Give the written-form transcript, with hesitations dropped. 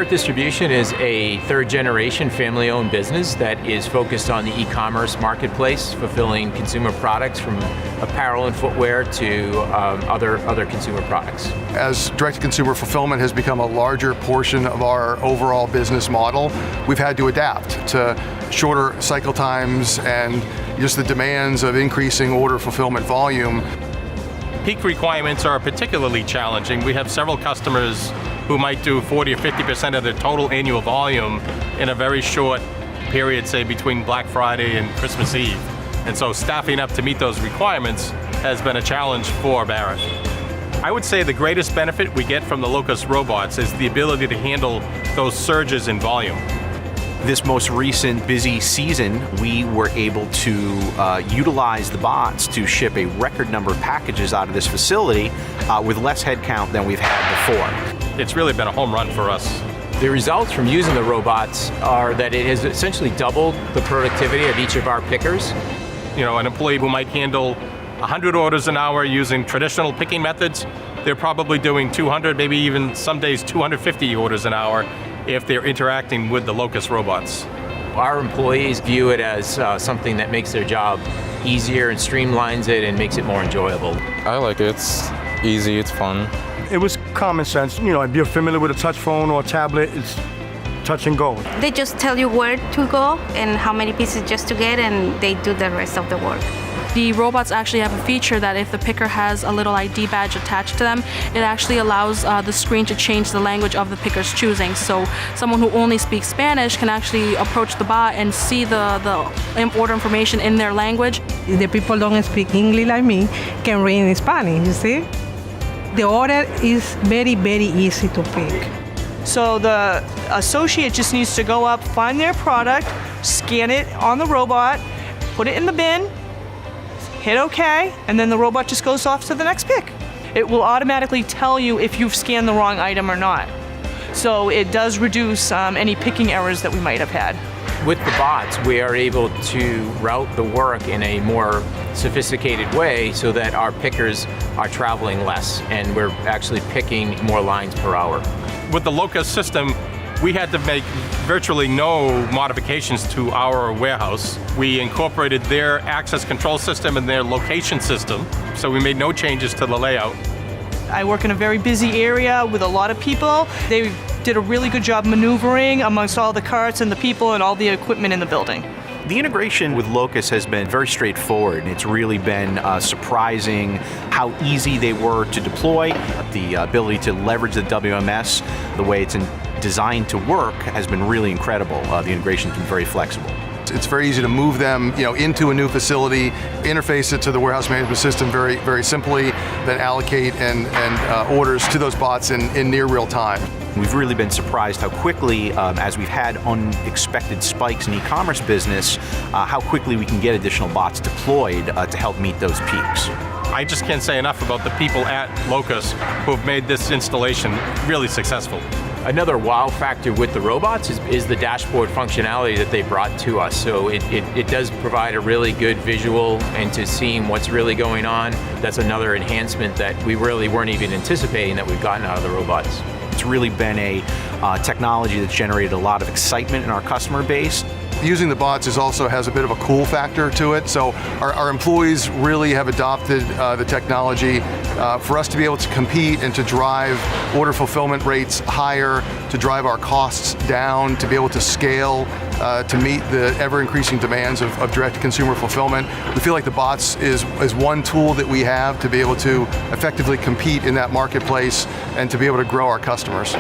Barrett Distribution is a third-generation family-owned business that is focused on the e-commerce marketplace, fulfilling consumer products from apparel and footwear to other consumer products. As direct-to-consumer fulfillment has become a larger portion of our overall business model, we've had to adapt to shorter cycle times and just the demands of increasing order fulfillment volume. Peak requirements are particularly challenging. We have several customers who might do 40 or 50% of their total annual volume in a very short period, say between Black Friday and Christmas Eve. And so staffing up to meet those requirements has been a challenge for Barrett. I would say the greatest benefit we get from the Locus robots is the ability to handle those surges in volume. This most recent busy season, we were able to utilize the bots to ship a record number of packages out of this facility with less headcount than we've had before. It's really been a home run for us. The results from using the robots are that it has essentially doubled the productivity of each of our pickers. You know, an employee who might handle 100 orders an hour using traditional picking methods, they're probably doing 200, maybe even some days 250 orders an hour if they're interacting with the Locus robots. Our employees view it as something that makes their job easier and streamlines it and makes it more enjoyable. I like it. It's easy, it's fun. It was common sense. You know, if you're familiar with a touch phone or a tablet, it's touch and go. They just tell you where to go and how many pieces just to get, and they do the rest of the work. The robots actually have a feature that if the picker has a little ID badge attached to them, it actually allows the screen to change the language of the picker's choosing. So someone who only speaks Spanish can actually approach the bot and see the order information in their language. The people don't speak English like me can read in Spanish, you see? The order is very, very easy to pick. So the associate just needs to go up, find their product, scan it on the robot, put it in the bin, hit OK, and then the robot just goes off to the next pick. It will automatically tell you if you've scanned the wrong item or not. So it does reduce any picking errors that we might have had. With the bots, we are able to route the work in a more sophisticated way so that our pickers are traveling less and we're actually picking more lines per hour. With the Locus system, we had to make virtually no modifications to our warehouse. We incorporated their access control system and their location system, so we made no changes to the layout. I work in a very busy area with a lot of people. They did a really good job maneuvering amongst all the carts and the people and all the equipment in the building. The integration with Locus has been very straightforward, and it's really been surprising how easy they were to deploy. The ability to leverage the WMS, the way it's designed to work, has been really incredible. The integration's been very flexible. It's very easy to move them, into a new facility, interface it to the warehouse management system very, very simply, then allocate and orders to those bots in near real time. We've really been surprised how quickly, as we've had unexpected spikes in e-commerce business, how quickly we can get additional bots deployed to help meet those peaks. I just can't say enough about the people at Locus who have made this installation really successful. Another wow factor with the robots is the dashboard functionality that they brought to us. So it does provide a really good visual into seeing what's really going on. That's another enhancement that we really weren't even anticipating that we've gotten out of the robots. It's really been a technology that's generated a lot of excitement in our customer base. Using the bots also has a bit of a cool factor to it, so our employees really have adopted the technology for us to be able to compete and to drive order fulfillment rates higher, to drive our costs down, to be able to scale to meet the ever-increasing demands of direct-to-consumer fulfillment. We feel like the bots is one tool that we have to be able to effectively compete in that marketplace and to be able to grow our customers.